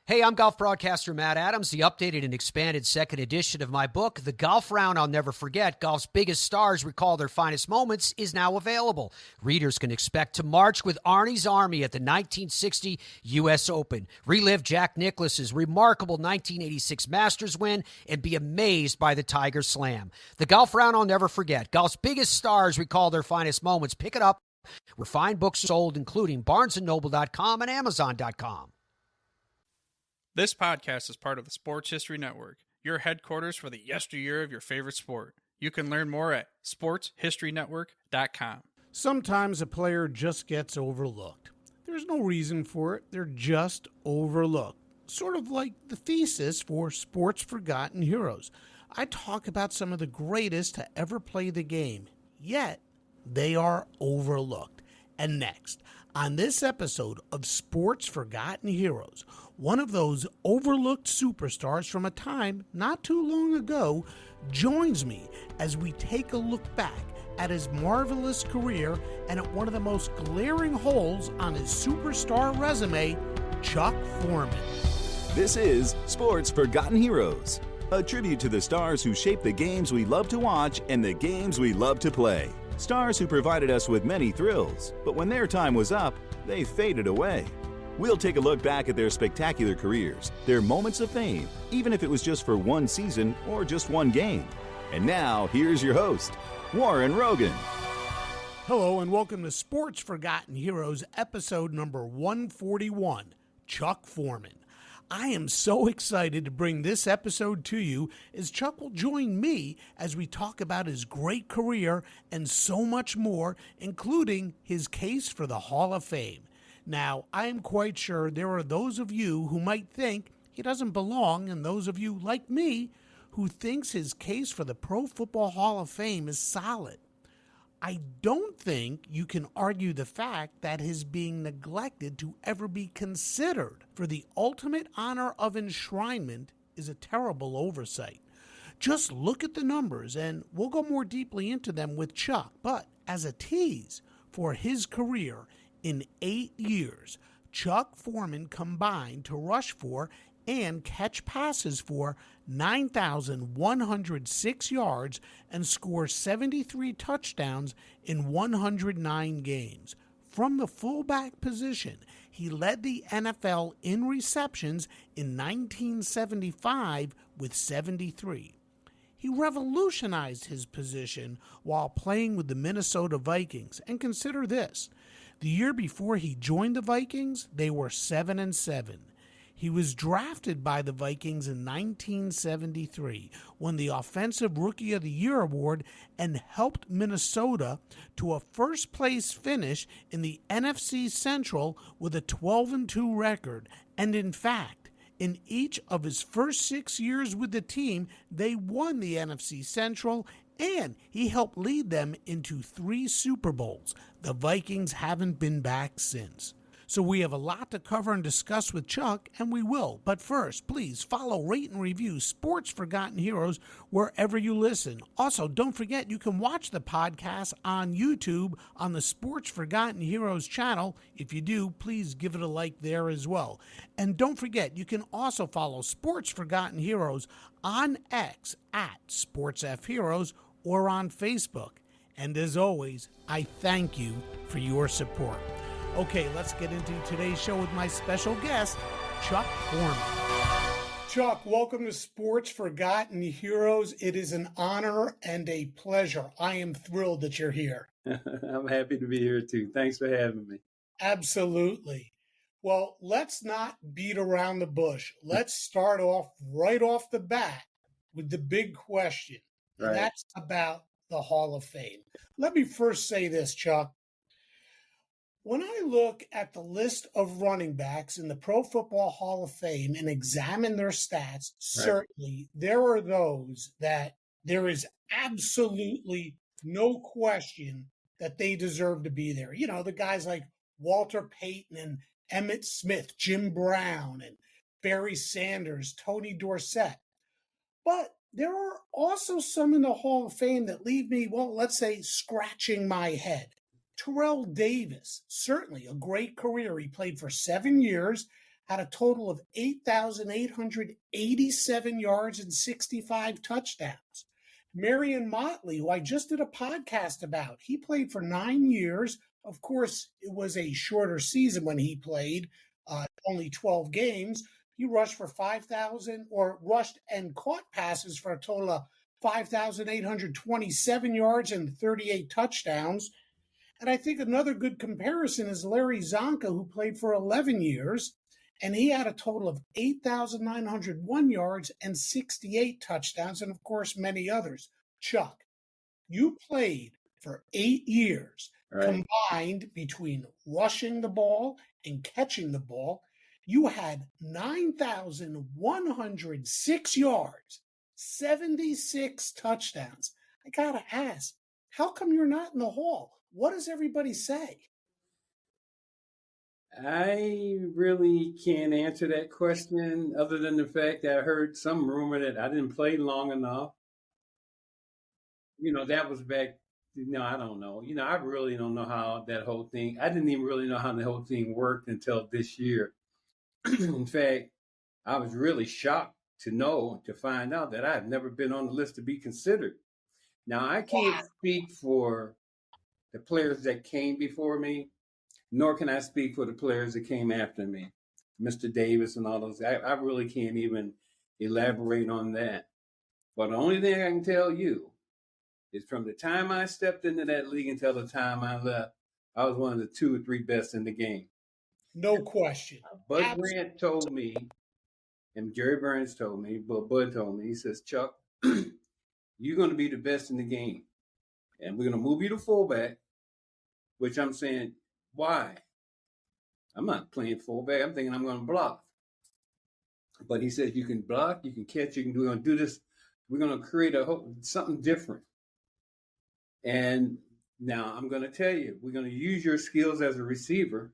Hey, I'm golf broadcaster Matt Adams. The updated and expanded second edition of my book, The Golf Round I'll Never Forget, Golf's Biggest Stars Recall Their Finest Moments, is now available. Readers can expect to march with Arnie's Army at the 1960 U.S. Open, relive Jack Nicklaus's remarkable 1986 Masters win, and be amazed by the Tiger Slam. The Golf Round I'll Never Forget, Golf's Biggest Stars Recall Their Finest Moments. Pick it up where fine books are sold, including BarnesandNoble.com and Amazon.com. This podcast is part of the Sports History Network, your headquarters for the yesteryear of your favorite sport. You can learn more at sportshistorynetwork.com. Sometimes a player just gets overlooked. There's no reason for it. They're just overlooked. Sort of like the thesis for Sports Forgotten Heroes. I talk about some of the greatest to ever play the game, yet they are overlooked. And next, on this episode of Sports Forgotten Heroes, one of those overlooked superstars from a time not too long ago joins me as we take a look back at his marvelous career and at one of the most glaring holes on his superstar resume, Chuck Foreman. This is Sports Forgotten Heroes, a tribute to the stars who shaped the games we love to watch and the games we love to play. Stars who provided us with many thrills, but when their time was up, they faded away. We'll take a look back at their spectacular careers, their moments of fame, even if it was just for one season or just one game. And now, here's your host, Warren Rogan. Hello and welcome to Sports Forgotten Heroes, episode number 141, Chuck Foreman. I am so excited to bring this episode to you as Chuck will join me as we talk about his great career and so much more, including his case for the Hall of Fame. Now, I am quite sure there are those of you who might think he doesn't belong, and those of you, like me, who thinks his case for the Pro Football Hall of Fame is solid. I don't think you can argue the fact that his being neglected to ever be considered for the ultimate honor of enshrinement is a terrible oversight. Just look at the numbers, and we'll go more deeply into them with Chuck. But as a tease for his career, in 8 years, Chuck Foreman combined to rush for and catch passes for 9,106 yards and score 73 touchdowns in 109 games. From the fullback position, he led the NFL in receptions in 1975 with 73. He revolutionized his position while playing with the Minnesota Vikings. And consider this. The year before he joined the Vikings, they were 7-7. He was drafted by the Vikings in 1973, won the Offensive Rookie of the Year award, and helped Minnesota to a first-place finish in the NFC Central with a 12-2 record. And in fact, in each of his first 6 years with the team, they won the NFC Central, and he helped lead them into 3 Super Bowls. The Vikings haven't been back since. So we have a lot to cover and discuss with Chuck, and we will. But first, please follow, rate, and review Sports Forgotten Heroes wherever you listen. Also, don't forget you can watch the podcast on YouTube on the Sports Forgotten Heroes channel. If you do, please give it a like there as well. And don't forget, you can also follow Sports Forgotten Heroes on X at SportsFHeroes or on Facebook. And as always, I thank you for your support. Okay, let's get into today's show with my special guest, Chuck Foreman. Chuck, welcome to Sports Forgotten Heroes. It is an honor and a pleasure. I am thrilled that you're here. I'm happy to be here too. Thanks for having me. Absolutely. Well, let's not beat around the bush. Let's start off right off the bat with the big question. Right. And that's about the Hall of Fame. Let me first say this, Chuck. When I look at the list of running backs in the Pro Football Hall of Fame and examine their stats, certainly there are those that there is absolutely no question that they deserve to be there. You know, the guys like Walter Payton and Emmitt Smith, Jim Brown, and Barry Sanders, Tony Dorsett. But there are also some in the Hall of Fame that leave me, well, let's say, scratching my head. Terrell David, certainly a great career. He played for 7 years, had a total of 8,887 yards and 65 touchdowns. Marion Motley, who I just did a podcast about, he played for 9 years. Of course, it was a shorter season when he played, only 12 games. He rushed for 5,000, or rushed and caught passes for a total of 5,827 yards and 38 touchdowns. And I think another good comparison is Larry Csonka, who played for 11 years, and he had a total of 8,901 yards and 68 touchdowns, and of course, many others. Chuck, you played for 8 years, right, combined between rushing the ball and catching the ball. You had 9,106 yards, 76 touchdowns. I got to ask, how come you're not in the Hall? What does everybody say? I really can't answer that question other than the fact that I heard some rumor that I didn't play long enough. That was back, I don't know. I really don't know how that whole thing, I didn't even really know how the whole thing worked until this year. In fact, I was really shocked to find out that I've never been on the list to be considered. Now, I can't speak for the players that came before me, nor can I speak for the players that came after me, Mr. Davis and all those. I really can't even elaborate on that. But the only thing I can tell you is from the time I stepped into that league until the time I left, I was one of the 2 or 3 best in the game. No question. Bud Grant told me, and Jerry Burns told me, but Bud told me, he says, Chuck, you're going to be the best in the game. And we're going to move you to fullback, which I'm saying, why? I'm not playing fullback. I'm thinking I'm going to block. But he said, you can block, you can catch, we're going to do this. We're going to create something different. And now I'm going to tell you, we're going to use your skills as a receiver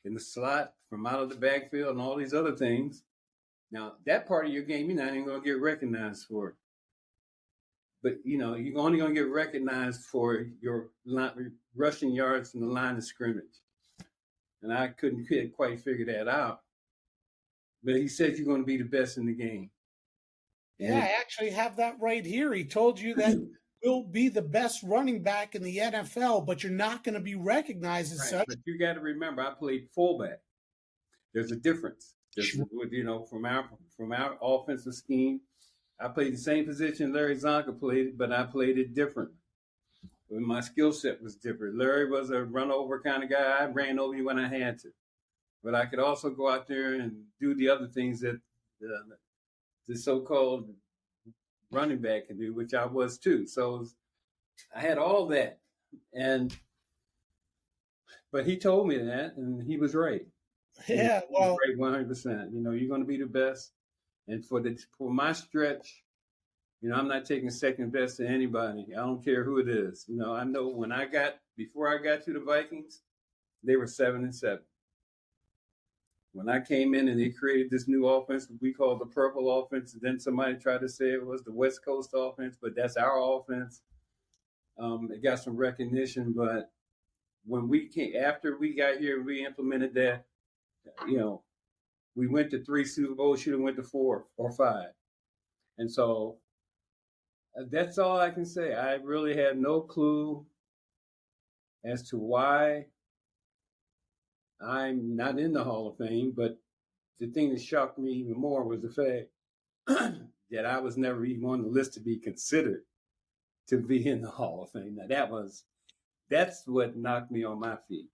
in the slot from out of the backfield and all these other things. Now, that part of your game, you're not even going to get recognized for. But, you're only going to get recognized for your rushing yards from the line of scrimmage. And I couldn't quite figure that out. But he said you're going to be the best in the game. And I actually have that right here. He told you that you'll be the best running back in the NFL, but you're not going to be recognized as such. But you got to remember, I played fullback. There's a difference. Sure. From our offensive scheme. I played the same position Larry Csonka played, but I played it differently. My skill set was different. Larry was a run-over kind of guy. I ran over you when I had to. But I could also go out there and do the other things that the so-called running back can do, which I was too. So I had all that. But he told me that, and he was right. Yeah, he was right 100%. You're going to be the best. And for my stretch, I'm not taking second best to anybody. I don't care who it is. I know before I got to the Vikings, they were 7-7. When I came in and they created this new offense, we called the purple offense. And then somebody tried to say it was the West Coast offense, but that's our offense. It got some recognition, but after we got here, we implemented that, we went to 3 Super Bowls, should have went to 4 or 5. And so that's all I can say. I really have no clue as to why I'm not in the Hall of Fame, but the thing that shocked me even more was the fact that I was never even on the list to be considered to be in the Hall of Fame. Now that's what knocked me on my feet.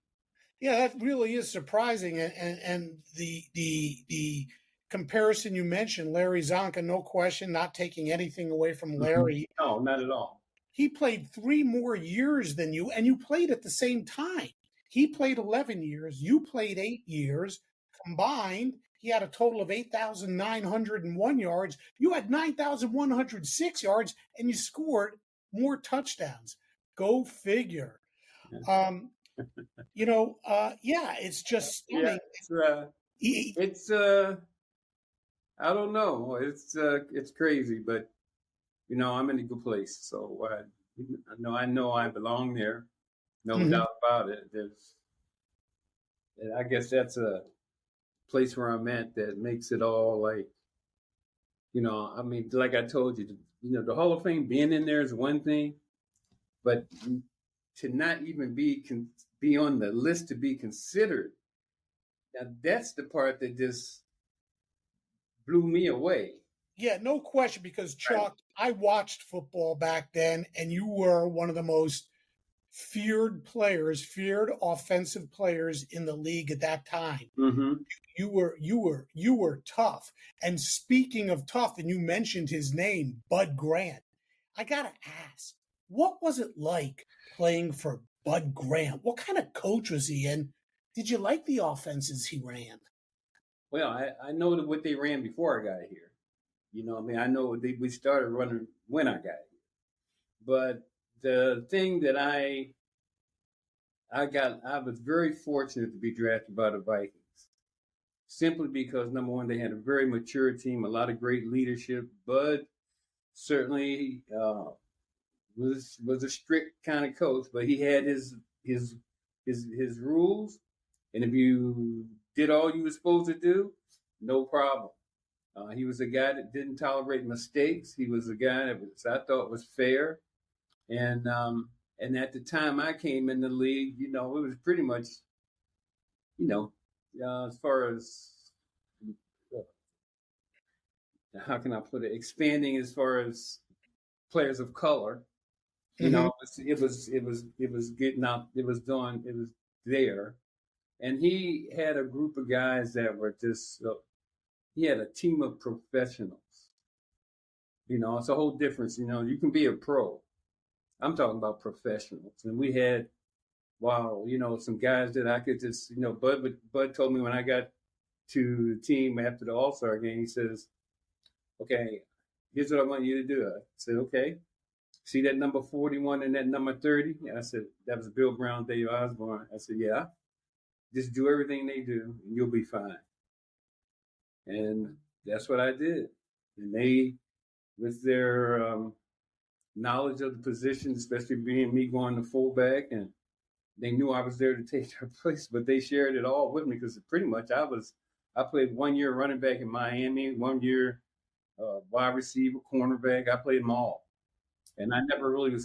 Yeah, that really is surprising. And the comparison you mentioned, Larry Csonka, no question, not taking anything away from Larry. No, not at all. He played 3 more years than you, and you played at the same time. He played 11 years. You played 8 years. Combined, he had a total of 8,901 yards. You had 9,106 yards, and you scored more touchdowns. Go figure. It's just stunning. Yeah, I don't know. It's crazy, but I'm in a good place. So I know I belong there. No doubt about it. I guess that's place where I'm at that makes it all like, I mean, like I told you, the Hall of Fame being in there is one thing, but to not even be on the list to be considered, now that's the part that just blew me away. Yeah, no question, because Chuck, I watched football back then, and you were one of the most feared offensive players in the league at that time. Mm-hmm. You were tough. And speaking of tough, and you mentioned his name, Bud Grant. I gotta ask, what was it like playing for Bud Grant? What kind of coach was he, and did you like the offenses he ran? Well, I know what they ran before I got here. I know we started running when I got here. But the thing that I was very fortunate to be drafted by the Vikings, simply because, number one, they had a very mature team, a lot of great leadership. Bud certainly was a strict kind of coach, but he had his rules, and if you did all you were supposed to do, no problem. He was a guy that didn't tolerate mistakes. He was a guy that I thought was fair, and at the time I came in the league, it was pretty much, as far as how can I put it, expanding as far as players of color. It was getting out. It was there, and he had a group of guys that were just. He had a team of professionals. It's a whole difference. You can be a pro. I'm talking about professionals, and we had, some guys that I could just, Bud told me when I got to the team after the All-Star game, he says, "Okay, here's what I want you to do." I said, "Okay." See that number 41 and that number 30? I said, that was Bill Brown, Dave Osborne. I said, yeah, just do everything they do and you'll be fine. And that's what I did. And they, with their knowledge of the position, especially being me going to fullback, and they knew I was there to take their place, but they shared it all with me because pretty much I played 1 year running back in Miami, 1 year wide receiver, cornerback. I played them all. And I never really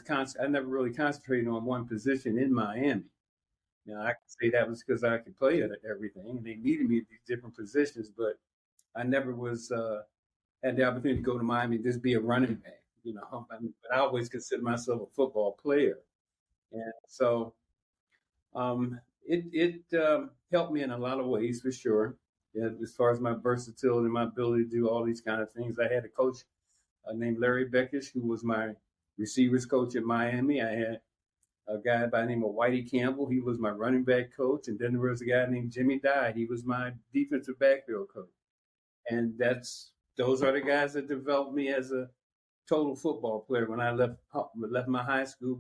concentrated on one position in Miami. I can say that was because I could play at everything, and they needed me at these different positions. But I never had the opportunity to go to Miami and just be a running back. But I always considered myself a football player, and so it helped me in a lot of ways for sure. Yeah, as far as my versatility, my ability to do all these kind of things. I had a coach named Larry Beckish, who was my receivers coach at Miami. I had a guy by the name of Whitey Campbell. He was my running back coach. And then there was a guy named Jimmy Dye. He was my defensive backfield coach. And those are the guys that developed me as a total football player. When I left my high school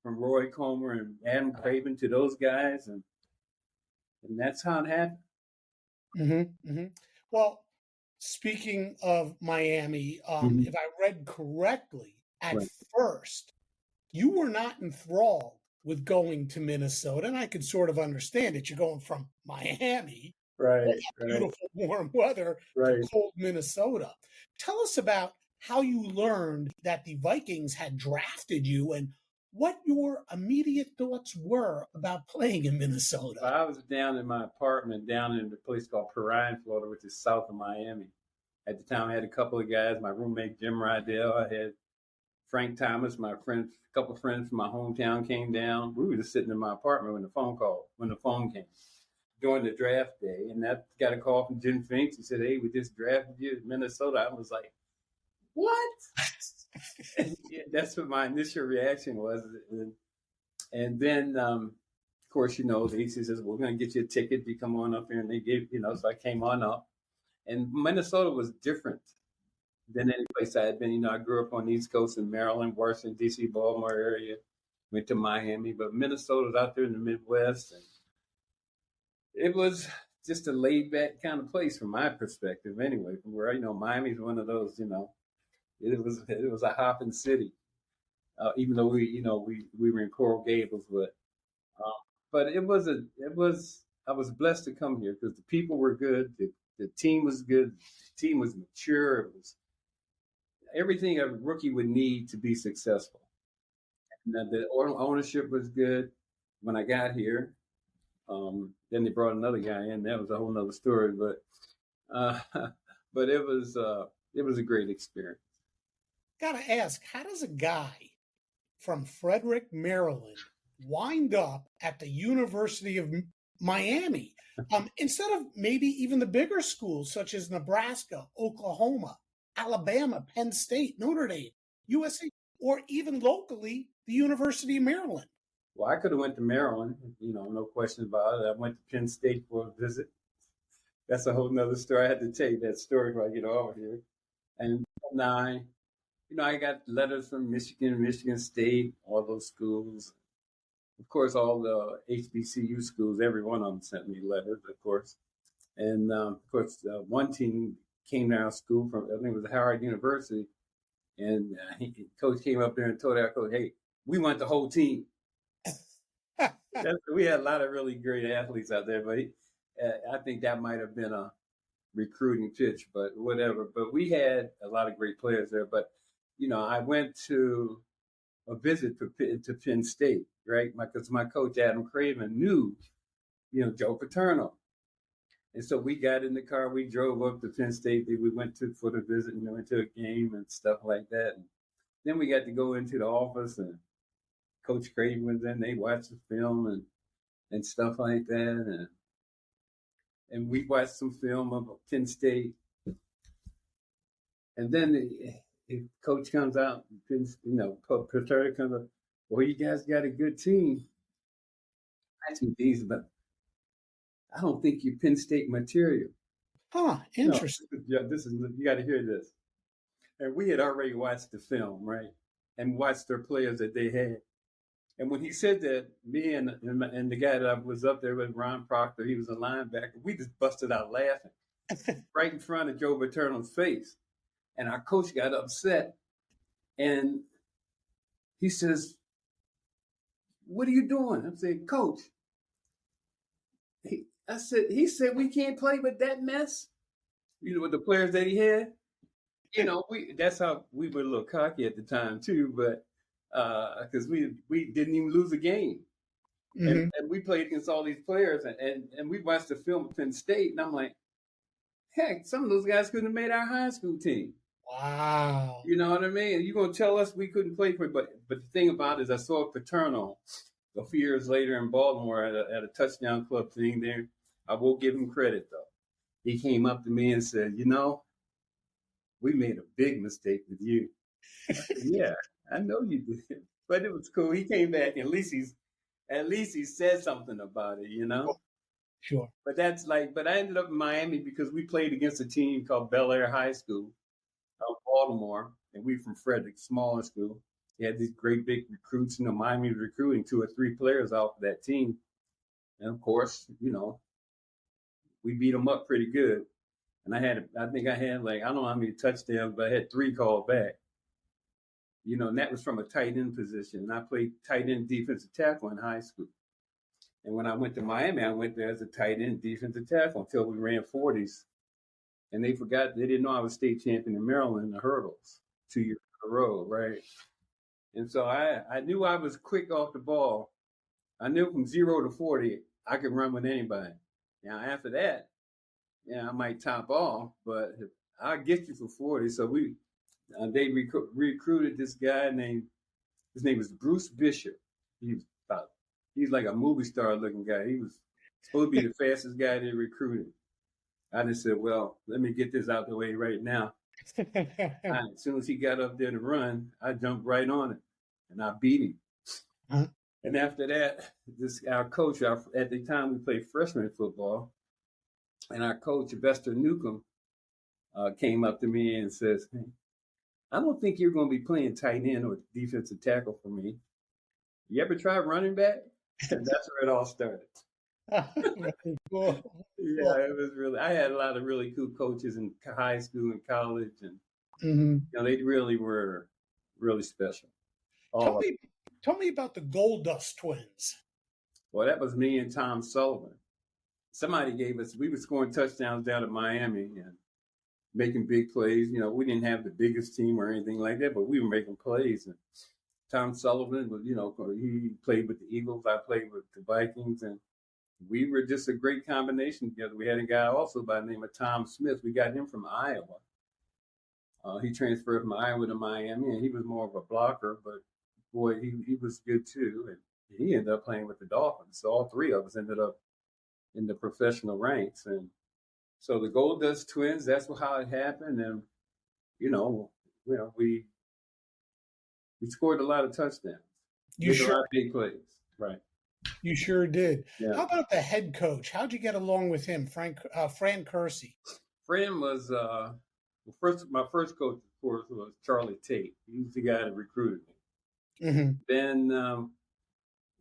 from Roy Comer and Adam Craven to those guys. And that's how it happened. Mm-hmm, mm-hmm. Well, speaking of Miami, if I read correctly, at first, you were not enthralled with going to Minnesota, and I could sort of understand it. You're going from Miami, beautiful warm weather, to cold Minnesota. Tell us about how you learned that the Vikings had drafted you and what your immediate thoughts were about playing in Minnesota. Well, I was down in my apartment down in a place called Marion, Florida, which is south of Miami. At the time, I had a couple of guys, my roommate Jim Rydell. I had Frank Thomas, my friend, a couple of friends from my hometown came down. We were just sitting in my apartment when the phone came during the draft day. And that got a call from Jim Finks. He said, "Hey, we just drafted you in Minnesota." I was like, "What?" And that's what my initial reaction was. And then, of course, he says, "We're going to get you a ticket. You come on up here." And they gave, so I came on up. And Minnesota was different than any place I had been. I grew up on the East Coast in Maryland, Washington, D.C., Baltimore area, went to Miami, but Minnesota was out there in the Midwest. And it was just a laid-back kind of place from my perspective anyway, from where, Miami's one of those, it was a hopping city, even though we were in Coral Gables, but it was was blessed to come here because the people were good, the team was good, the team was mature. It was everything a rookie would need to be successful. And the ownership was good when I got here. Then they brought another guy in. That was a whole nother story, but it was a great experience. Gotta ask, how does a guy from Frederick, Maryland, wind up at the University of Miami instead of maybe even the bigger schools such as Nebraska, Oklahoma, Alabama, Penn State, Notre Dame, USC, or even locally the University of Maryland? Well, I could have went to Maryland, no question about it. I went to Penn State for a visit. That's a whole nother story. I had to tell you that story before I get over here. And I got letters from Michigan State, all those schools. Of course, all the HBCU schools, every one of them sent me letters, of course. And, of course, one team came to our school from, I think it was Howard University. And coach came up there and told our coach, hey, we want the whole team. We had a lot of really great athletes out there, but I think that might have been a recruiting pitch, but whatever. But we had a lot of great players there. But, I went to a visit to Penn State, right? Because my coach, Adam Craven, knew, Joe Paterno. And so we got in the car, we drove up to Penn State. We went for the visit and went to a game and stuff like that. And then we got to go into the office and Coach Craven was in. They watched the film and stuff like that. And we watched some film of Penn State. And then the coach comes out, Paterno comes up, well, you guys got a good team. I think these, but I don't think you're Penn State material. Huh, interesting. You got to hear this. And we had already watched the film, right? And watched their players that they had. And when he said that, me and the guy that I was up there with, Ron Proctor, he was a linebacker, we just busted out laughing right in front of Joe Paterno's face. And our coach got upset. And he says, what are you doing? I'm saying, Coach. He said, we can't play with that mess. With the players that he had. That's how we were a little cocky at the time too, but because we didn't even lose a game. Mm-hmm. And we played against all these players and we watched the film of Penn State and I'm like, heck, some of those guys couldn't have made our high school team. Wow. You know what I mean? You're going to tell us we couldn't play for it. But the thing about it is I saw Paterno a few years later in Baltimore at a touchdown club thing there. I will give him credit, though. He came up to me and said, we made a big mistake with you. I said, yeah, I know you did. But it was cool. He came back and at least he said something about it, Sure. But I ended up in Miami because we played against a team called Bel Air High School of Baltimore, and we from Frederick, smaller school. They had these great big recruits, Miami was recruiting 2 or 3 players off of that team. And of course, we beat them up pretty good. And I think I had I don't know how many touchdowns, but I had 3 called back. And that was from a tight end position. And I played tight end defensive tackle in high school. And when I went to Miami, I went there as a tight end defensive tackle until we ran 40s. And they didn't know I was state champion in Maryland in the hurdles 2 years in a row, right? And so I knew I was quick off the ball. I knew from 0 to 40, I could run with anybody. Now, after that, I might top off, but I'll get you for 40. So they recruited this guy his name was Bruce Bishop. He's like a movie star looking guy. He was supposed to be the fastest guy they recruited. I just said, well, let me get this out the way right now. As soon as he got up there to run, I jumped right on it, and I beat him. Uh-huh. And after that, our coach, at the time we played freshman football, and our coach, Vester Newcomb, came up to me and says, hey, I don't think you're going to be playing tight end or defensive tackle for me. You ever try running back? And that's where it all started. Cool. Yeah, it was really. I had a lot of really cool coaches in high school and college, and they really were really special. Tell me about the Gold Dust twins. Well, that was me and Tom Sullivan. somebody gave us, we were scoring touchdowns down at Miami and making big plays. You know, we didn't have the biggest team or anything like that, but we were making plays. And Tom Sullivan was, you know, he played with the Eagles. I played with the Vikings, and we were just a great combination together. We had a guy also by the name of Tom Smith. We got him from Iowa. He transferred from Iowa to Miami, and he was more of a blocker, but boy, he was good too. And he ended up playing with the Dolphins. So all three of us ended up in the professional ranks. And so the Gold Dust Twins, that's how it happened. And, we scored a lot of touchdowns. You sure? A lot of big plays. Right. You sure did. Yeah. How about the head coach? How'd you get along with him, Fran Kersey? Fran was my first coach, of course, was Charlie Tate. He was the guy that recruited me. Mm-hmm. Then I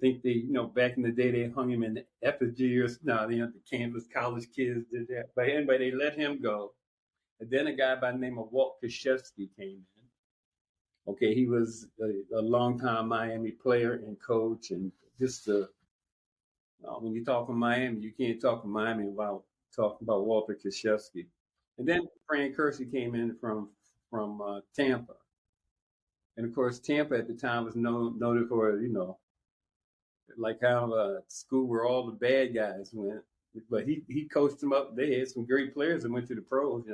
think they, back in the day, they hung him in the effigy or the Kansas college kids did that. But anyway, they let him go. And then a guy by the name of Walt Krzyzewski came in. Okay, he was a longtime Miami player and coach, and just when you talk in Miami, you can't talk in Miami without talking about Walter Krzyzewski. And then Fran Kersey came in from Tampa, and of course Tampa at the time was noted for like kind of a school where all the bad guys went. But he coached them up. They had some great players that went to the pros.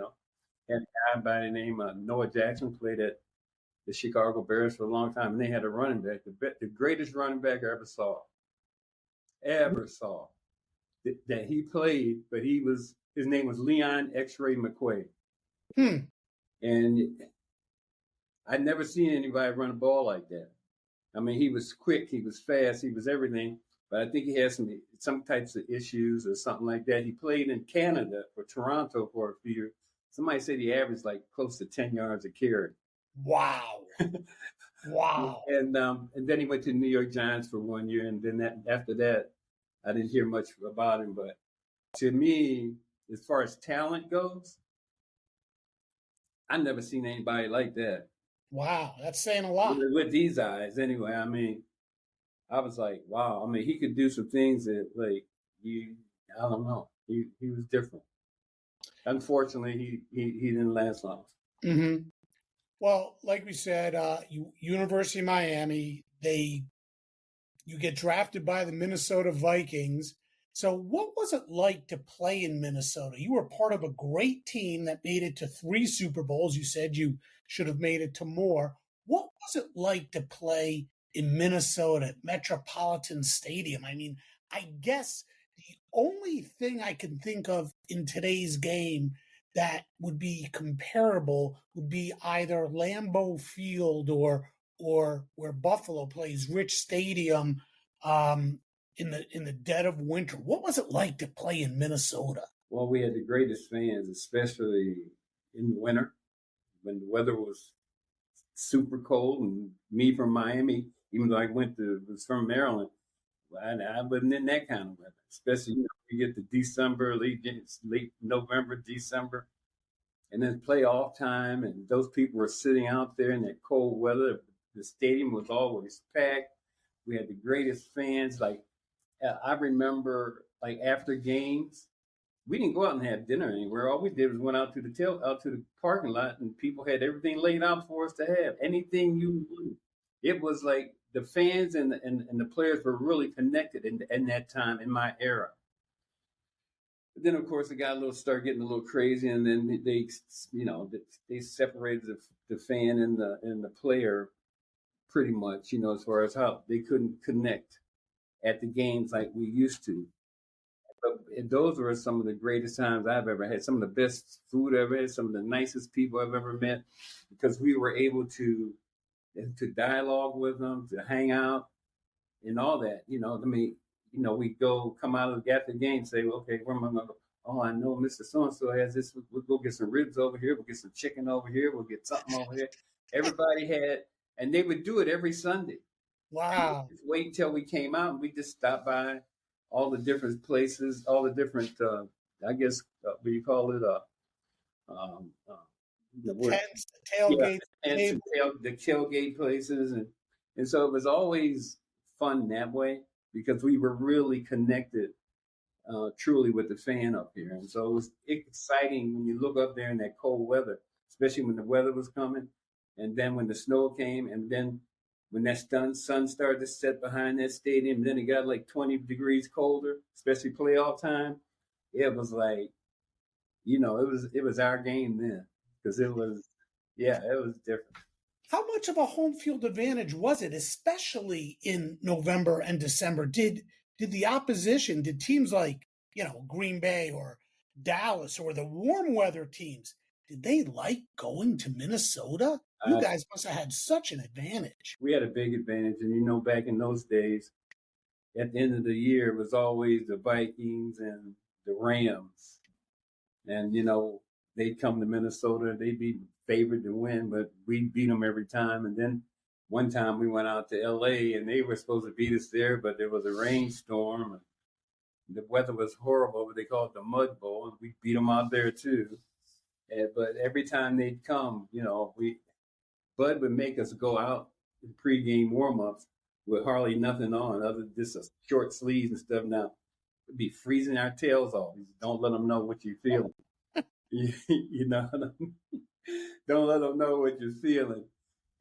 Had a guy by the name of Noah Jackson played at the Chicago Bears for a long time, and they had a running back, the greatest running back I ever saw. That he played, but his name was Leon X-Ray McQuaid. And I'd never seen anybody run a ball like that. I mean, he was quick, he was fast, he was everything, but I think he had some types of issues or something like that. He played in Canada for Toronto for a few years. Somebody said he averaged like close to 10 yards a carry. Wow. Wow. And then he went to the New York Giants for 1 year, and then after that, I didn't hear much about him. But to me, as far as talent goes, I've never seen anybody like that. Wow, that's saying a lot. With these eyes, anyway. I mean, I was like, wow. I mean, he could do some things that, I don't know. He was different. Unfortunately, he didn't last long. Mm-hmm. Well, like we said, University of Miami, you get drafted by the Minnesota Vikings. So what was it like to play in Minnesota? You were part of a great team that made it to 3 Super Bowls. You said you should have made it to more. What was it like to play in Minnesota at Metropolitan Stadium? I mean, I guess the only thing I can think of in today's game that would be comparable would be either Lambeau Field or where Buffalo plays, Rich Stadium, in the dead of winter. What was it like to play in Minnesota? Well, we had the greatest fans, especially in the winter when the weather was super cold. And me from Miami, even though I was from Maryland, I wasn't in that kind of weather. Especially you get to December, late November, December, and then playoff time, and those people were sitting out there in that cold weather. The stadium was always packed. We had the greatest fans. Like I remember, like after games, we didn't go out and have dinner anywhere. All we did was went out to the parking lot, and people had everything laid out for us to have. Anything you wanted. It was like the fans and the players were really connected in that time, in my era. But then, of course, it started getting a little crazy, and then they separated the fan and the player pretty much, as far as how they couldn't connect at the games like we used to. But those were some of the greatest times I've ever had. Some of the best food I've ever had, some of the nicest people I've ever met, because we were able to dialogue with them, to hang out, and all that. We come out after the game, say, well, okay, where am I going to go? Oh, I know Mr. So-and-so has this. We'll go get some ribs over here. We'll get some chicken over here. We'll get something over here. Everybody had, and they would do it every Sunday. Wow. Just wait until we came out, and we just stopped by all the different places, all the different, what do you call it? Tents, tailgates. The tailgate places. And so it was always fun that way, because we were really connected truly with the fan up here. And so it was exciting when you look up there in that cold weather, especially when the weather was coming. And then when the snow came, and then when that sun started to set behind that stadium, then it got like 20 degrees colder, especially playoff time. It was like, it was our game then, because it was different. How much of a home field advantage was it, especially in November and December? Did the opposition, did teams like, Green Bay or Dallas or the warm weather teams, did they like going to Minnesota? You guys must have had such an advantage. We had a big advantage. And, back in those days, at the end of the year, it was always the Vikings and the Rams. And, they'd come to Minnesota. They'd be favored to win, but we beat them every time. And then one time we went out to L.A., and they were supposed to beat us there, but there was a rainstorm. The weather was horrible, but they called it the Mud Bowl, and we beat them out there too. But every time they'd come, Bud would make us go out in pregame warm-ups with hardly nothing on, other than just short sleeves and stuff. Now, it'd be freezing our tails off. Don't let them know what you're feeling. Don't let them know what you're feeling.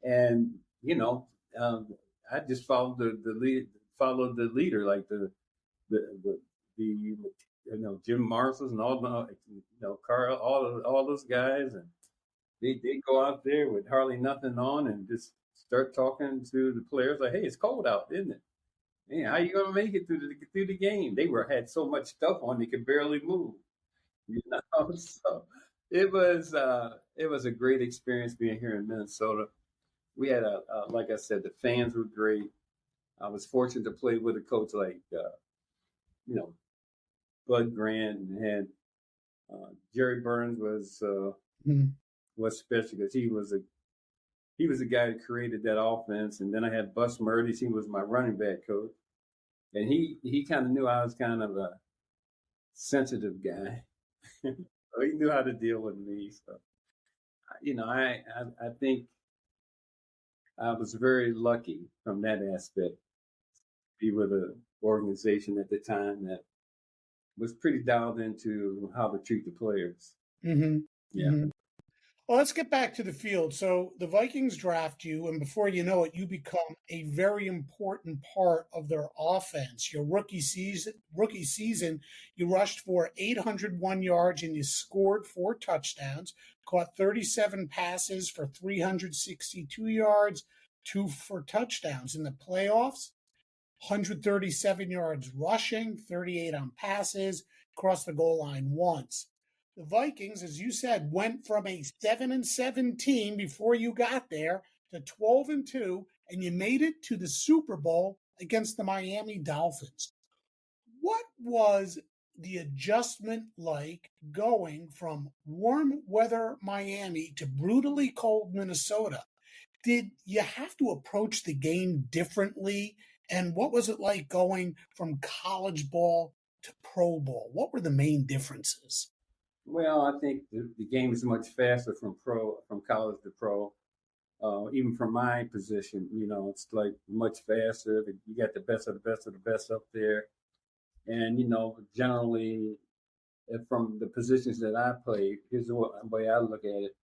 And, I just followed the leader, like the Jim Marshall's and all the, Carl, all those guys. And they go out there with hardly nothing on and just start talking to the players like, hey, it's cold out, isn't it? Man, how you gonna make it through the game? They had so much stuff on they could barely move. So it was a great experience being here in Minnesota. We had like I said, the fans were great. I was fortunate to play with a coach like Bud Grant, and had Jerry Burns was special because he was a guy who created that offense. And then I had Bus Murdy's. He was my running back coach, and he kind of knew I was kind of a sensitive guy. So he knew how to deal with me. So, I think I was very lucky from that aspect to be with an organization at the time that was pretty dialed into how to treat the players. Mm-hmm. Yeah. Mm-hmm. Well, let's get back to the field. So the Vikings draft you, and before you know it, you become a very important part of their offense. Your rookie season, you rushed for 801 yards and you scored 4 touchdowns, caught 37 passes for 362 yards, 2 for touchdowns. In the playoffs, 137 yards rushing, 38 on passes, crossed the goal line once. The Vikings, as you said, went from a 7-7 team before you got there to 12-2, and you made it to the Super Bowl against the Miami Dolphins. What was the adjustment like going from warm weather Miami to brutally cold Minnesota? Did you have to approach the game differently? And what was it like going from college ball to pro ball? What were the main differences? Well, I think the game is much faster from college to pro. Even from my position, it's like much faster. You got the best of the best of the best up there. And, generally from the positions that I played, here's the way I look at it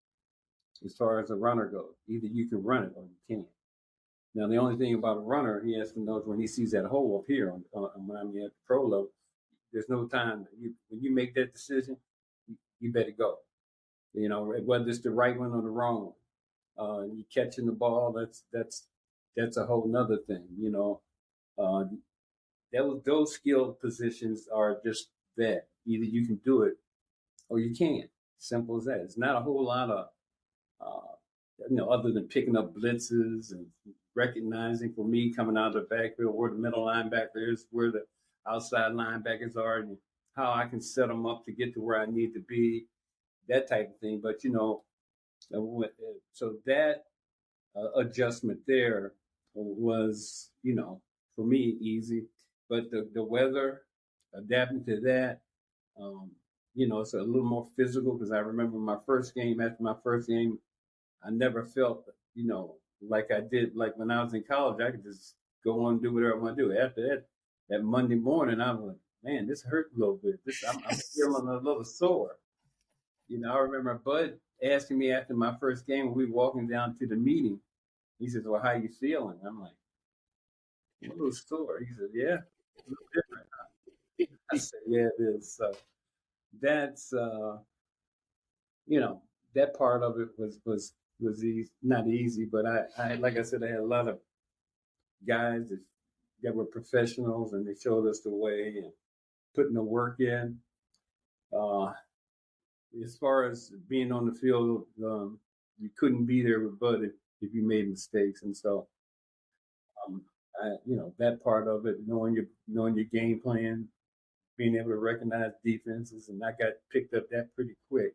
as far as a runner goes. Either you can run it or you can't. Now, the only thing about a runner, he has to know when he sees that hole up here when I'm at the pro level, there's no time. When you make that decision, you better go. Whether it's the right one or the wrong one. You catching the ball, that's a whole nother thing. Those skilled positions are just that. Either you can do it or you can't. Simple as that. It's not a whole lot of, other than picking up blitzes and recognizing, for me, coming out of the backfield where the middle linebacker is, where the outside linebackers are, and how I can set them up to get to where I need to be, that type of thing. But, so that adjustment there was, for me, easy. But the weather, adapting to that, it's a little more physical, because I remember after my first game, I never felt, like I did, like when I was in college, I could just go on and do whatever I want to do. After that Monday morning, I was like, man, this hurt a little bit. I'm feeling a little sore. I remember Bud asking me after my first game when we were walking down to the meeting. He says, well, how you feeling? I'm like, I'm a little sore. He said, yeah, a little different. I said, yeah, it is. So that's, that part of it was easy, not easy, but I like I said, I had a lot of guys that were professionals, and they showed us the way and putting the work in. As far as being on the field, you couldn't be there with Bud if you made mistakes, and so that part of it, knowing your game plan, being able to recognize defenses, and I got picked up that pretty quick.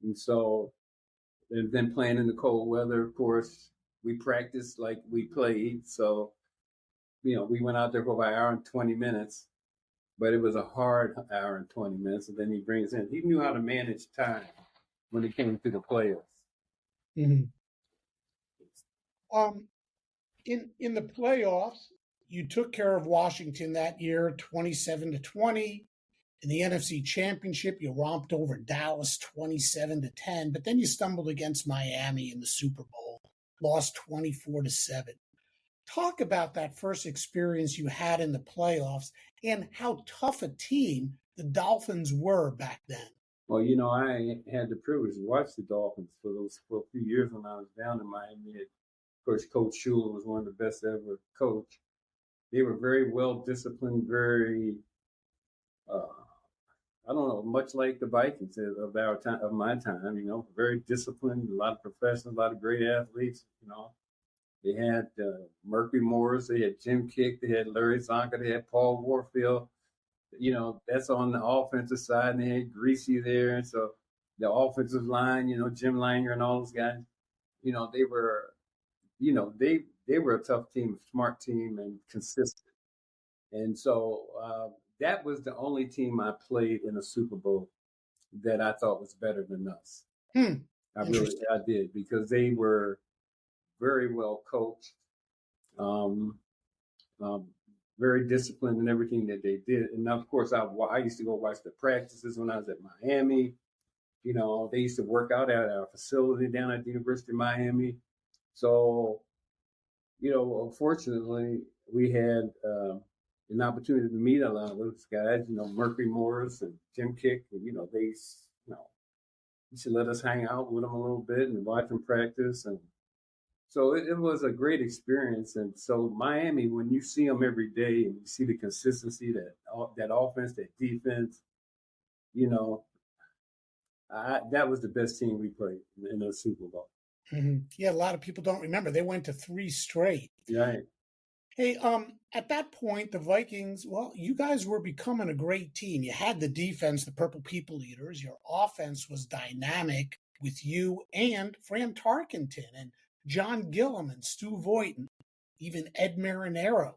And so, and then playing in the cold weather, of course, we practiced like we played. So, we went out there for about an hour and 20 minutes, but it was a hard hour and 20 minutes. And then he brings in, he knew how to manage time when it came to the playoffs. Mm-hmm. In the playoffs, you took care of Washington that year, 27-20. In the NFC Championship, you romped over Dallas 27-10, but then you stumbled against Miami in the Super Bowl, lost 24-7. Talk about that first experience you had in the playoffs and how tough a team the Dolphins were back then. Well, I had the privilege to watch the Dolphins for a few years when I was down in Miami. Of course, Coach Shula was one of the best ever coach. They were very well disciplined, very, I don't know, much like the Vikings of my time. Very disciplined, a lot of professionals, a lot of great athletes. They had Mercury Morris, they had Jim Kick, they had Larry Csonka, they had Paul Warfield. That's on the offensive side, and they had Greasy there. And so the offensive line, Jim Langer and all those guys, they were, they were a tough team, a smart team, and consistent. And so that was the only team I played in a Super Bowl that I thought was better than us. I did, because they were very well coached, very disciplined in everything that they did. And of course, I used to go watch the practices when I was at Miami. They used to work out at our facility down at the University of Miami. So, unfortunately, we had an opportunity to meet a lot of those guys, Mercury Morris and Jim Kick. And, they, used to let us hang out with them a little bit and watch them practice. And so it was a great experience. And so Miami, when you see them every day and you see the consistency, that offense, that defense, that was the best team we played in the Super Bowl. Mm-hmm. Yeah, a lot of people don't remember. They went to 3 straight. Right. Hey, at that point, the Vikings, well, you guys were becoming a great team. You had the defense, the Purple People Eaters. Your offense was dynamic with you and Fran Tarkenton and John Gillum and Stu Voigt and even Ed Marinero.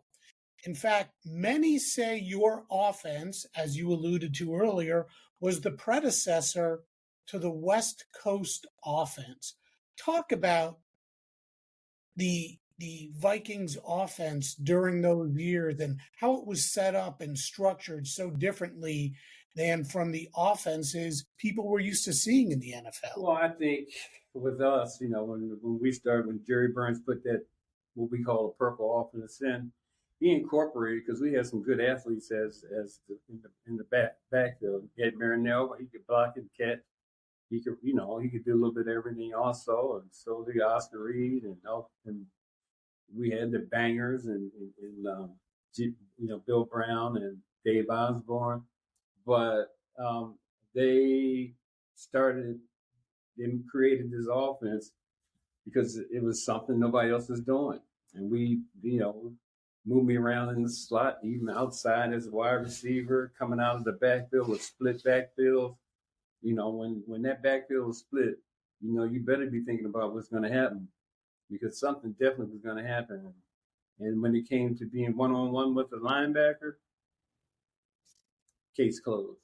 In fact, many say your offense, as you alluded to earlier, was the predecessor to the West Coast offense. Talk about the Vikings offense during those years and how it was set up and structured so differently than from the offenses people were used to seeing in the NFL. Well, I think with us, when we started, when Jerry Burns put that, what we call a purple offense in, he incorporated, because we had some good athletes in the backfield. He had Marinell, he could block and catch. He could, he could do a little bit of everything also. And so did Oscar Reed, and we had the bangers and Bill Brown and Dave Osborne. But they created this offense because it was something nobody else was doing. And we, moved me around in the slot, even outside as a wide receiver, coming out of the backfield with split backfields. When that backfield was split, you better be thinking about what's going to happen, because something definitely was going to happen. And when it came to being one-on-one with the linebacker, case closed.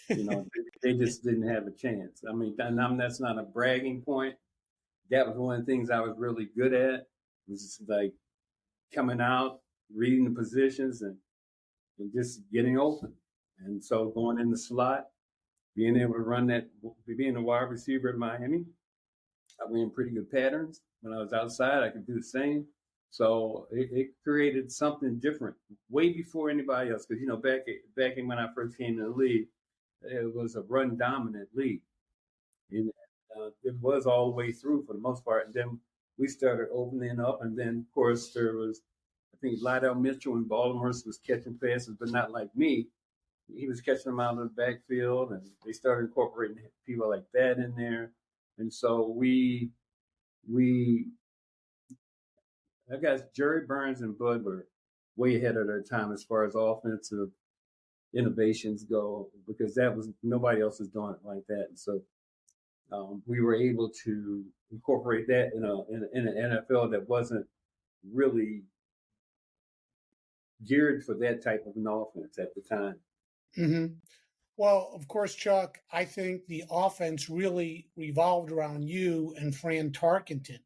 They just didn't have a chance. I mean, that's not a bragging point. That was one of the things I was really good at, was just like coming out, reading the positions, and just getting open. And so going in the slot, being able to run that, being a wide receiver at Miami, I ran pretty good patterns. When I was outside, I could do the same. So it created something different way before anybody else. Because, back in when I first came to the league, it was a run-dominant league. And it was all the way through for the most part. And then we started opening up. And then, of course, there was, I think, Lydell Mitchell in Baltimore was catching passes, but not like me. He was catching them out of the backfield, and they started incorporating people like that in there. And so I guess Jerry Burns and Bud were way ahead of their time as far as offensive innovations go, because nobody else was doing it like that. And so we were able to incorporate that in an NFL that wasn't really geared for that type of an offense at the time. Mm-hmm. Well, of course, Chuck, I think the offense really revolved around you and Fran Tarkenton.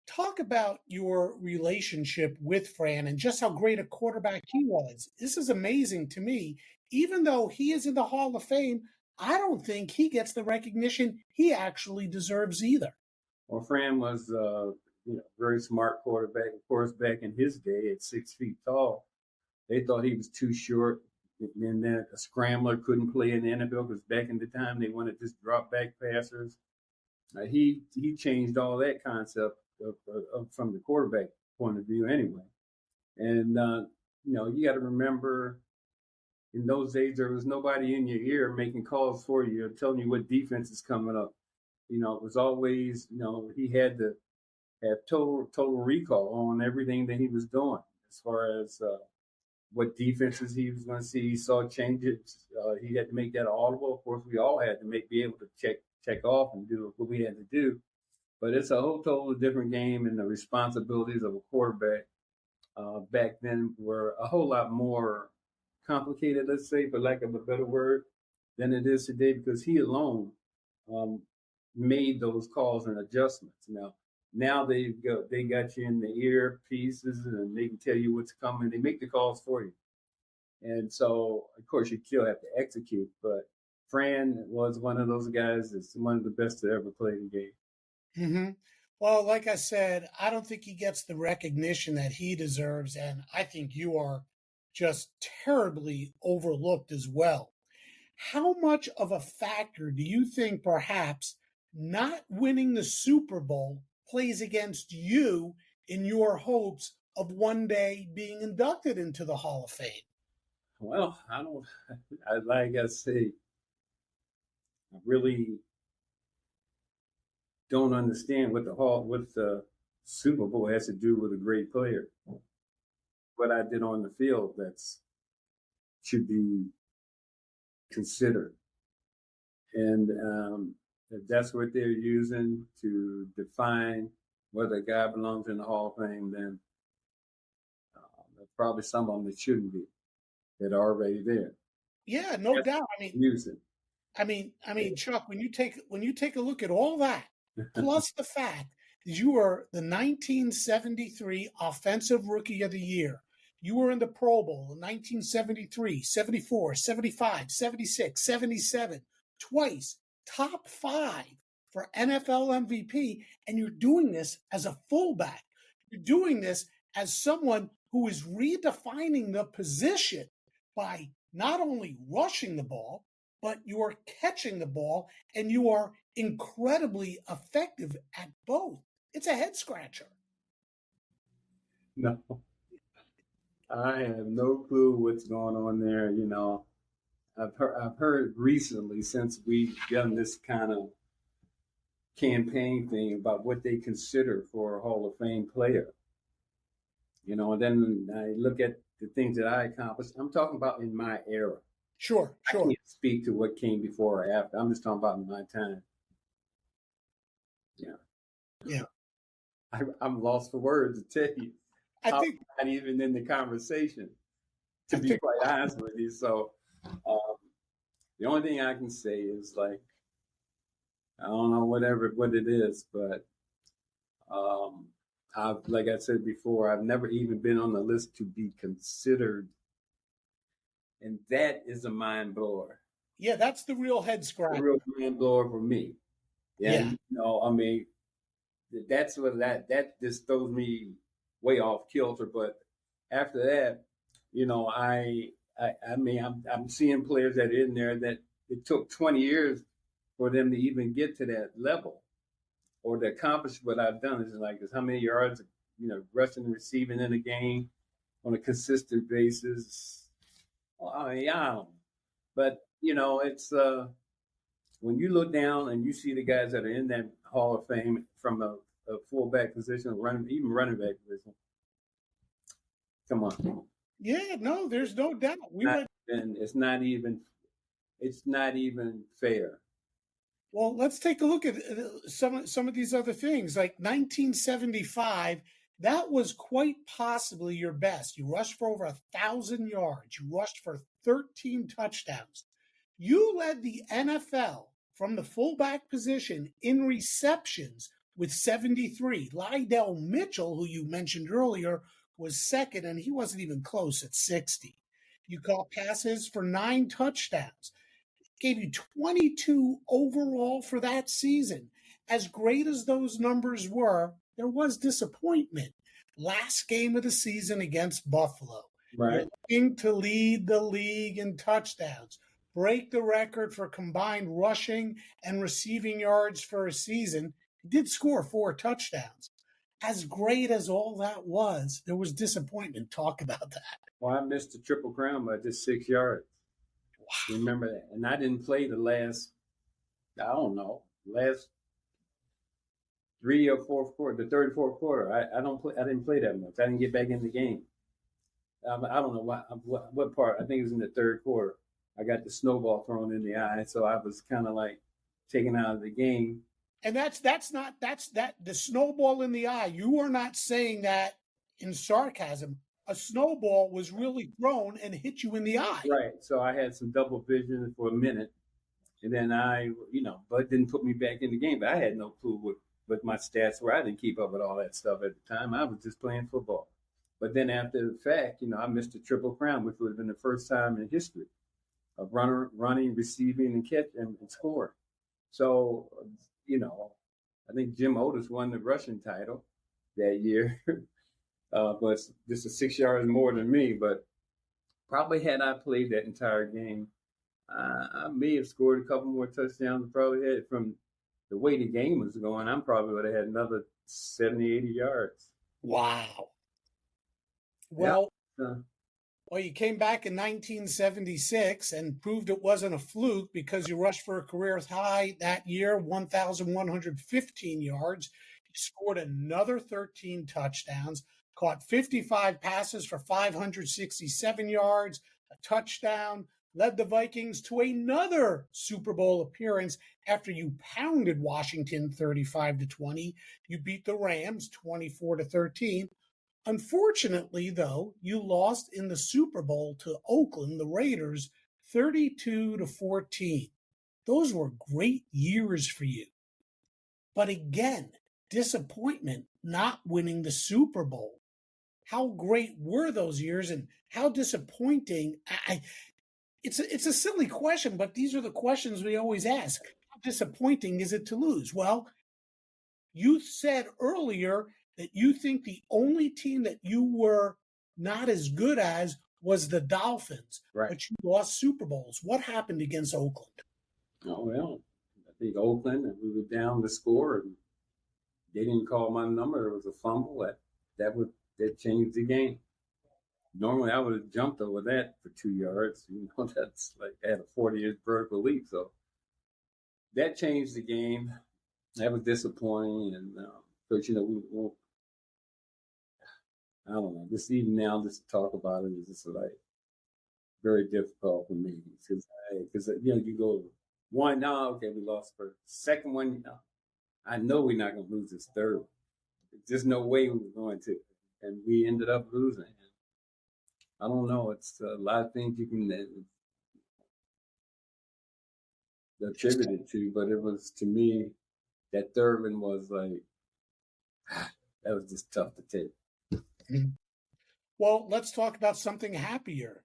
Talk about your relationship with Fran and just how great a quarterback he was. This is amazing to me. Even though he is in the Hall of Fame, I don't think he gets the recognition he actually deserves either. Well, Fran was very smart quarterback. Of course, back in his day at 6 feet tall, they thought he was too short. And then a scrambler couldn't play in the NFL because back in the time they wanted just drop back passers. He changed all that concept from the quarterback point of view anyway. And, you got to remember in those days there was nobody in your ear making calls for you or telling you what defense is coming up. It was always, he had to have total recall on everything that he was doing as far as what defenses he was going to see. He saw changes. He had to make that audible. Of course, we all had to be able to check off and do what we had to do. But it's a whole totally different game, and the responsibilities of a quarterback back then were a whole lot more complicated, let's say, for lack of a better word, than it is today, because he alone made those calls and adjustments. Now they got you in the earpieces and they can tell you what's coming. They make the calls for you. And so, of course, you still have to execute. But Fran was one of those guys that's one of the best to ever play the game. Mm-hmm. Well, like I said, I don't think he gets the recognition that he deserves. And I think you are just terribly overlooked as well. How much of a factor do you think perhaps not winning the Super Bowl plays against you in your hopes of one day being inducted into the Hall of Fame? Well, like I say, I really don't understand what the Super Bowl has to do with a great player. What I did on the field should be considered. And if that's what they're using to define whether a guy belongs in the Hall of Fame, then there's probably some of them that shouldn't be, that are already there. Yeah, no That's doubt. I mean, Chuck, when you take a look at all that, plus the fact that you were the 1973 Offensive Rookie of the Year, you were in the Pro Bowl in 1973, 74, 75, 76, 77, twice. Top 5 for NFL MVP, and you're doing this as a fullback. You're doing this as someone who is redefining the position by not only rushing the ball, but you are catching the ball, and you are incredibly effective at both. It's a head scratcher. No, I have no clue what's going on there. I've heard recently, since we've done this kind of campaign thing, about what they consider for a Hall of Fame player. And then I look at the things that I accomplished. I'm talking about in my era. Sure. I can't speak to what came before or after. I'm just talking about in my time. Yeah. I'm lost for words to tell you. I think not even in the conversation, to be quite honest with you. So the only thing I can say is, like, I don't know what it is, but like I said before, I've never even been on the list to be considered And that is a mind blower. Yeah, that's the real head A scratcher. real mind blower for me. Yeah. I mean, that's what that just throws me way off kilter. But after that, I mean, I'm seeing players that are in there that it took 20 years for them to even get to that level or to accomplish what I've done. It's like, how many yards, rushing and receiving in a game on a consistent basis. Well, I mean, I don't know. But, it's when you look down and you see the guys that are in that Hall of Fame from a fullback position, even running back position. Come on. Yeah, no, there's no doubt. It's not even fair. Well, let's take a look at some of these other things. Like 1975, that was quite possibly your best. You rushed for over 1,000 yards. You rushed for 13 touchdowns. You led the NFL from the fullback position in receptions with 73. Lydell Mitchell, who you mentioned earlier, was second, and he wasn't even close at 60. You caught passes for 9 touchdowns. Gave you 22 overall for that season. As great as those numbers were, there was disappointment. Last game of the season against Buffalo. Right. Looking to lead the league in touchdowns, break the record for combined rushing and receiving yards for a season. He did score 4 touchdowns. As great as all that was, there was disappointment. Talk about that. Well, I missed the Triple Crown by just 6 yards. Wow. Remember that. And I didn't play the last 3 or 4 quarter, the third, fourth quarter. I didn't play that much. I didn't get back in the game. I don't know what part. I think it was in the third quarter. I got the snowball thrown in the eye, so I was kind of like taken out of the game. And that's the snowball in the eye. You are not saying that in sarcasm. A snowball was really thrown and hit you in the eye. Right. So I had some double vision for a minute, and then Bud didn't put me back in the game. But I had no clue what my stats were. I didn't keep up with all that stuff at the time. I was just playing football. But then after the fact, I missed the Triple Crown, which would have been the first time in history of running, receiving, and catch and scoring. So, I think Jim Otis won the rushing title that year. But just a 6 yards more than me. But probably had I played that entire game, I may have scored a couple more touchdowns. Probably had, from the way the game was going, I probably would have had another 70, 80 yards. Wow. Well, you came back in 1976 and proved it wasn't a fluke because you rushed for a career high that year, 1,115 yards. You scored another 13 touchdowns, caught 55 passes for 567 yards, a touchdown, led the Vikings to another Super Bowl appearance after you pounded Washington 35-20. You beat the Rams 24-13. Unfortunately, though, you lost in the Super Bowl to Oakland, the Raiders, 32-14. Those were great years for you. But again, disappointment not winning the Super Bowl. How great were those years and how disappointing? It's a silly question, but these are the questions we always ask. How disappointing is it to lose? Well, you said earlier that you think the only team that you were not as good as was the Dolphins, right? But you lost Super Bowls. What happened against Oakland? Oh, well, I think Oakland, and we were down the score, and they didn't call my number. It was a fumble. That changed the game. Normally, I would have jumped over that for 2 yards. That's like I had a 40-inch vertical leap. So that changed the game. That was disappointing, and but I don't know. Just even now, just to talk about it is just like very difficult for me because you go one, no, okay, we lost first. Second one, I know we're not going to lose this third. There's no way we were going to, and we ended up losing. I don't know. It's a lot of things you can attribute it to, but it was, to me, that third one was like, that was just tough to take. Well, let's talk about something happier.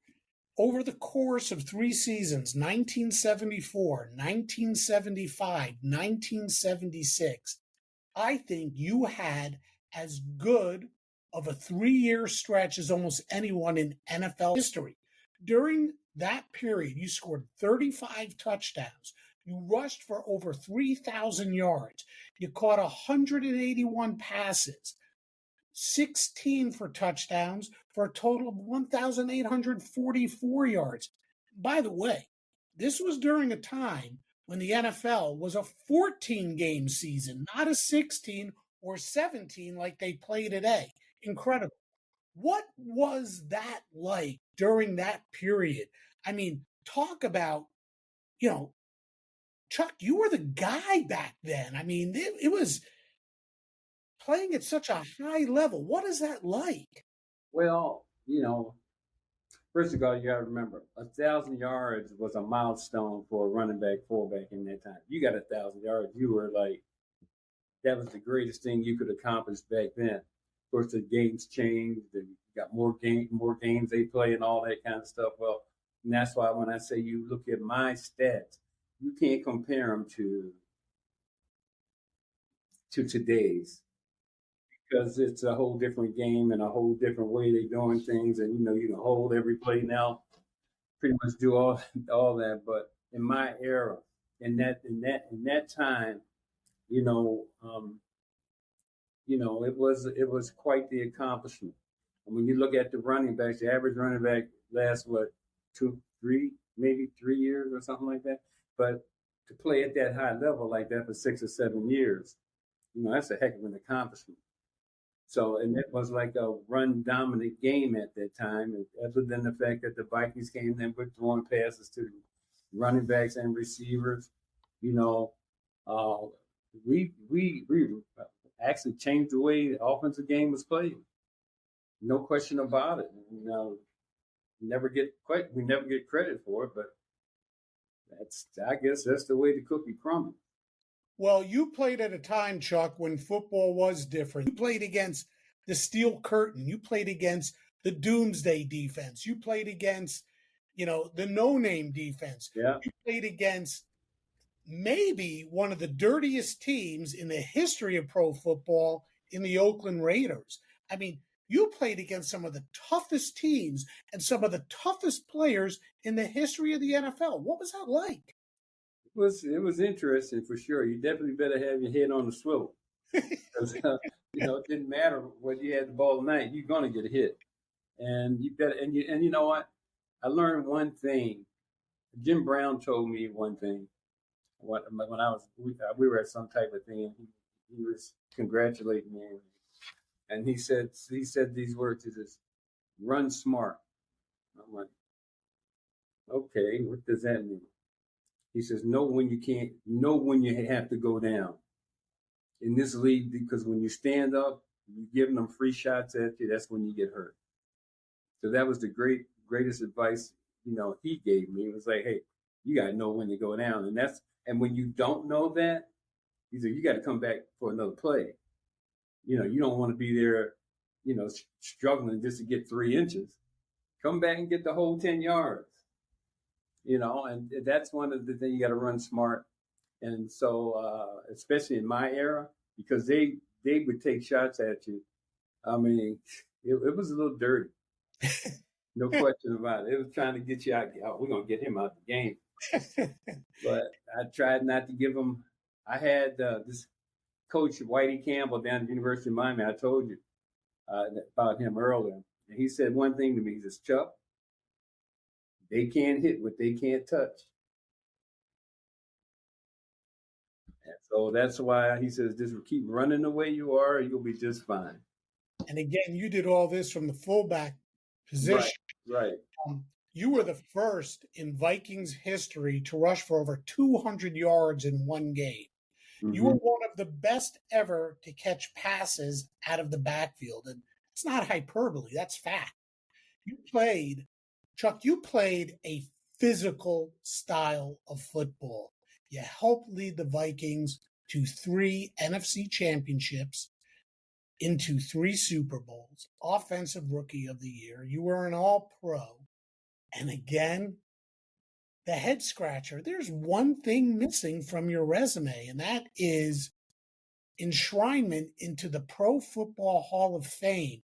over the course of 3 seasons, 1974, 1975, 1976, I think you had as good of a 3-year stretch as almost anyone in NFL history. During that period, you scored 35 touchdowns. You rushed for over 3,000 yards. You caught 181 passes, 16 for touchdowns for a total of 1,844 yards. By the way, this was during a time when the NFL was a 14-game season, not a 16 or 17 like they play today. Incredible. What was that like during that period? I mean, talk about, Chuck, you were the guy back then. I mean, it was playing at such a high level. What is that like? Well, first of all, you got to remember, 1,000 yards was a milestone for a running back, fullback in that time. You got 1,000 yards, you were like, that was the greatest thing you could accomplish back then. Of course, the games changed, and you got more games they play, and all that kind of stuff. Well, and that's why when I say you look at my stats, you can't compare them to today's, because it's a whole different game and a whole different way they're doing things. And, you can hold every play now, pretty much do all that. But in my era, in that time, it was quite the accomplishment. And when you look at the running backs, the average running back lasts 2, 3, maybe 3 years or something like that. But to play at that high level like that for 6 or 7 years, that's a heck of an accomplishment. So, and it was like a run-dominant game at that time, other than the fact that the Vikings came in with throwing passes to running backs and receivers. We actually changed the way the offensive game was played. No question about it. We never get credit for it, but I guess that's the way the cookie crumbles. Well, you played at a time, Chuck, when football was different. You played against the Steel Curtain. You played against the Doomsday defense. You played against, the no-name defense. Yeah. You played against maybe one of the dirtiest teams in the history of pro football in the Oakland Raiders. I mean, you played against some of the toughest teams and some of the toughest players in the history of the NFL. What was that like? It was interesting for sure. You definitely better have your head on the swivel, because it didn't matter whether you had the ball or not. You're gonna get a hit, and you better. And you know what? I learned one thing. Jim Brown told me one thing. When we were at some type of thing, he was congratulating me, and he said these words. He says, "Run smart." I'm like, okay, what does that mean? He says, know when you have to go down in this league, because when you stand up, you're giving them free shots at you. That's when you get hurt. So that was the greatest advice, he gave me. It was like, hey, you got to know when to go down. And when you don't know that, he said, you got to come back for another play. You don't want to be there, struggling just to get 3 inches. Come back and get the whole 10 yards. And that's one of the things. You got to run smart. And so, especially in my era, because they would take shots at you. I mean, it was a little dirty. No question about it. It was trying to get you out. Oh, we're going to get him out the game. But I tried not to give him. I had this coach, Whitey Campbell, down at the University of Miami. I told you about him earlier. And he said one thing to me. He says, Chuck, they can't hit what they can't touch. And so that's why he says, just keep running the way you are, you'll be just fine. And again, you did all this from the fullback position. Right. You were the first in Vikings history to rush for over 200 yards in one game. Mm-hmm. You were one of the best ever to catch passes out of the backfield. And it's not hyperbole, that's fact. Chuck, you played a physical style of football. You helped lead the Vikings to 3 NFC Championships, into 3 Super Bowls, Offensive Rookie of the Year. You were an All-Pro. And again, the head scratcher, there's one thing missing from your resume, and that is enshrinement into the Pro Football Hall of Fame.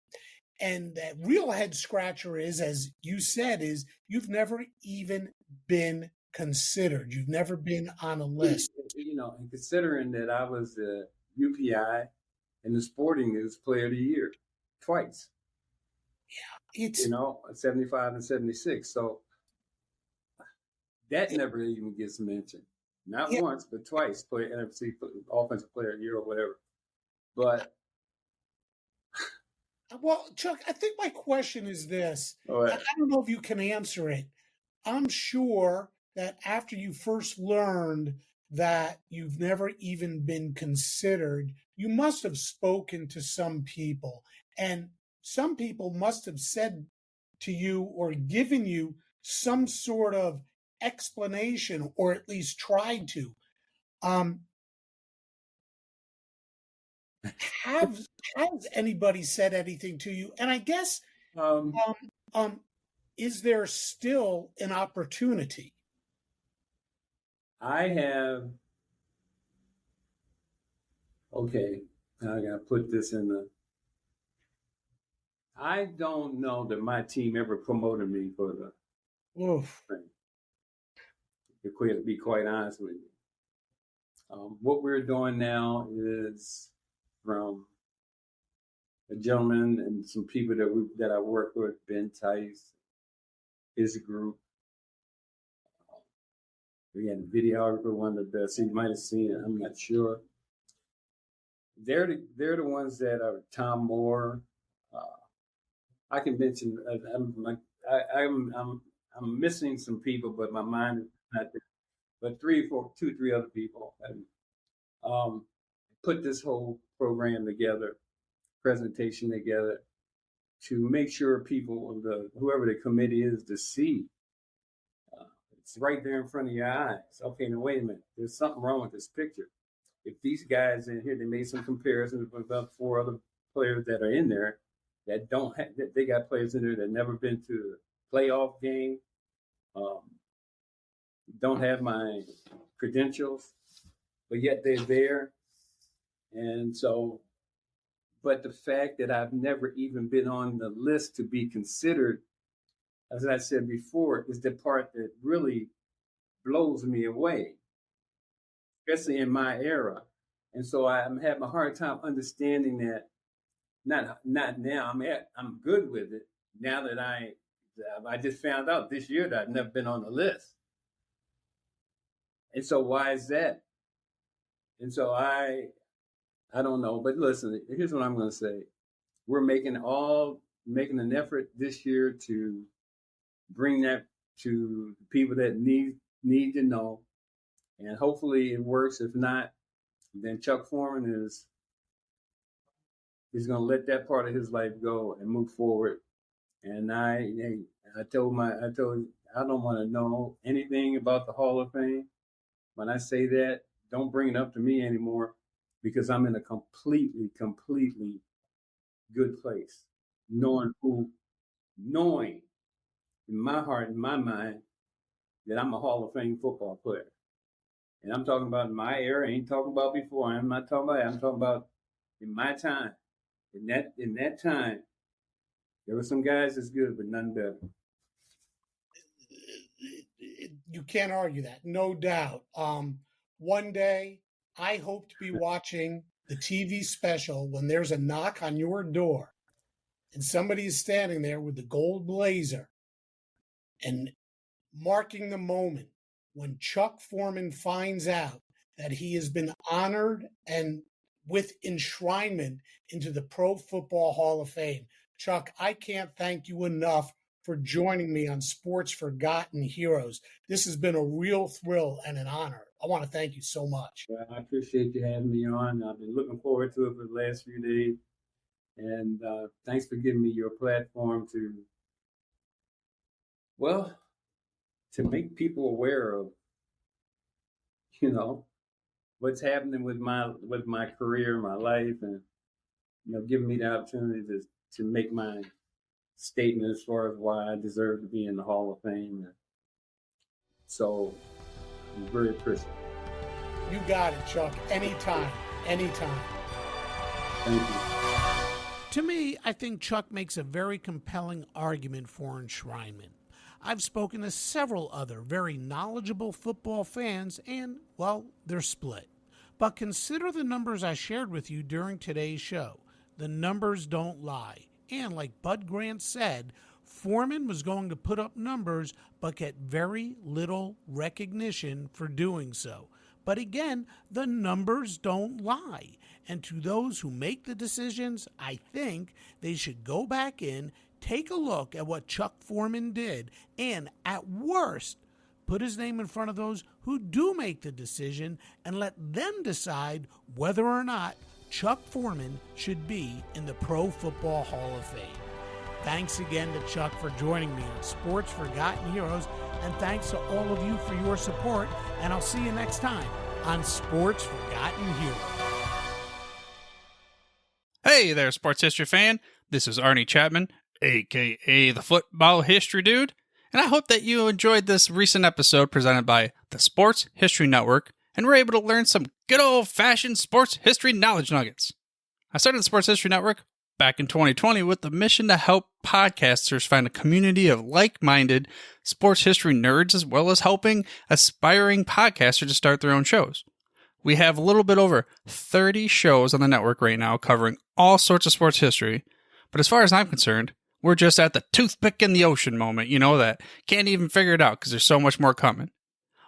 And that real head scratcher is, as you said, is you've never even been considered. You've never been on a list. And considering that I was the UPI and the Sporting News Player of the Year twice. Yeah, it's 75 and 76. So that never even gets mentioned. Not once, but twice. Play NFC Offensive Player of the Year or whatever. But well, Chuck, I think my question is this. I don't know if you can answer it. I'm sure that after you first learned that you've never even been considered, you must have spoken to some people. And some people must have said to you or given you some sort of explanation, or at least tried to. Has anybody said anything to you? And I guess, is there still an opportunity? I have. Okay, now I gotta put this in the. I don't know that my team ever promoted me for the thing. To be quite honest with you. What we're doing now is from a gentleman and some people that I work with, Ben Tice, his group. We had a videographer, one of the best. You might have seen it. I'm not sure. They're the ones that are Tom Moore. I can mention. I'm missing some people, but my mind is not there. But 3 other people put this whole program together, presentation together, to make sure people, whoever the committee is, to see. It's right there in front of your eyes. Okay, now wait a minute. There's something wrong with this picture. If these guys in here, they made some comparisons with about 4 other players that are in there that don't have, they got players in there that never been to a playoff game, don't have my credentials, but yet they're there. And so, but the fact that I've never even been on the list to be considered, as I said before, is the part that really blows me away, especially in my era. And so I'm having a hard time understanding that. Not now. I'm good with it now that I just found out this year that I've never been on the list. And so why is that? And so I don't know. But listen, here's what I'm going to say. We're making an effort this year to bring that to people that need to know. And hopefully it works. If not, then Chuck Foreman is going to let that part of his life go and move forward. And I told I don't want to know anything about the Hall of Fame. When I say that, don't bring it up to me anymore, because I'm in a completely good place, knowing in my heart, in my mind, that I'm a Hall of Fame football player. And I'm talking about in my era. I ain't talking about before. I'm not talking about that. I'm talking about in my time. In that time, there were some guys that's good, but none better. You can't argue that, no doubt. One day, I hope to be watching the TV special when there's a knock on your door and somebody is standing there with the gold blazer and marking the moment when Chuck Foreman finds out that he has been honored and with enshrinement into the Pro Football Hall of Fame. Chuck, I can't thank you enough for joining me on Sports Forgotten Heroes. This has been a real thrill and an honor. I want to thank you so much. Well, I appreciate you having me on. I've been looking forward to it for the last few days. And thanks for giving me your platform to make people aware of, what's happening with my career, my life, and, giving me the opportunity to make my statement as far as why I deserve to be in the Hall of Fame. So I'm very appreciative. You got it, Chuck. Anytime. Anytime. Thank you. To me, I think Chuck makes a very compelling argument for enshrinement. I've spoken to several other very knowledgeable football fans, and, well, they're split. But consider the numbers I shared with you during today's show. The numbers don't lie. And like Bud Grant said, Foreman was going to put up numbers but get very little recognition for doing so. But again, the numbers don't lie. And to those who make the decisions, I think they should go back in, take a look at what Chuck Foreman did, and at worst, put his name in front of those who do make the decision and let them decide whether or not Chuck Foreman should be in the Pro Football Hall of Fame. Thanks again to Chuck for joining me on Sports Forgotten Heroes, and thanks to all of you for your support, and I'll see you next time on Sports Forgotten Heroes. Hey there, sports history fan. This is Arnie Chapman, a.k.a. the Football History Dude, and I hope that you enjoyed this recent episode presented by the Sports History Network and were able to learn some good old-fashioned sports history knowledge nuggets. I started the Sports History Network back in 2020 with the mission to help podcasters find a community of like-minded sports history nerds, as well as helping aspiring podcasters to start their own shows. We have a little bit over 30 shows on the network right now covering all sorts of sports history, but as far as I'm concerned, we're just at the toothpick in the ocean moment, that can't even figure it out because there's so much more coming.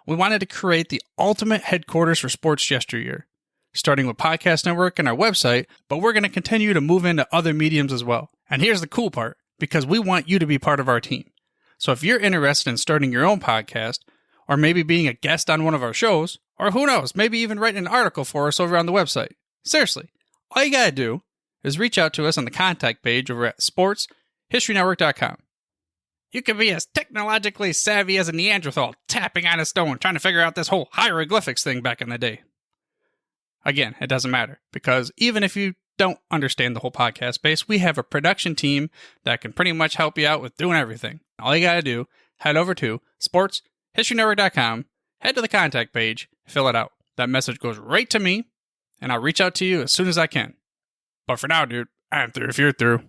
We wanted to create the ultimate headquarters for sports yesteryear, starting with Podcast Network and our website, but we're going to continue to move into other mediums as well. And here's the cool part, because we want you to be part of our team. So if you're interested in starting your own podcast, or maybe being a guest on one of our shows, or who knows, maybe even writing an article for us over on the website. Seriously, all you got to do is reach out to us on the contact page over at sportshistorynetwork.com. You can be as technologically savvy as a Neanderthal tapping on a stone trying to figure out this whole hieroglyphics thing back in the day. Again, it doesn't matter, because even if you don't understand the whole podcast space, we have a production team that can pretty much help you out with doing everything. All you got to do, head over to sportshistorynetwork.com, head to the contact page, fill it out. That message goes right to me, and I'll reach out to you as soon as I can. But for now, dude, I'm through if you're through.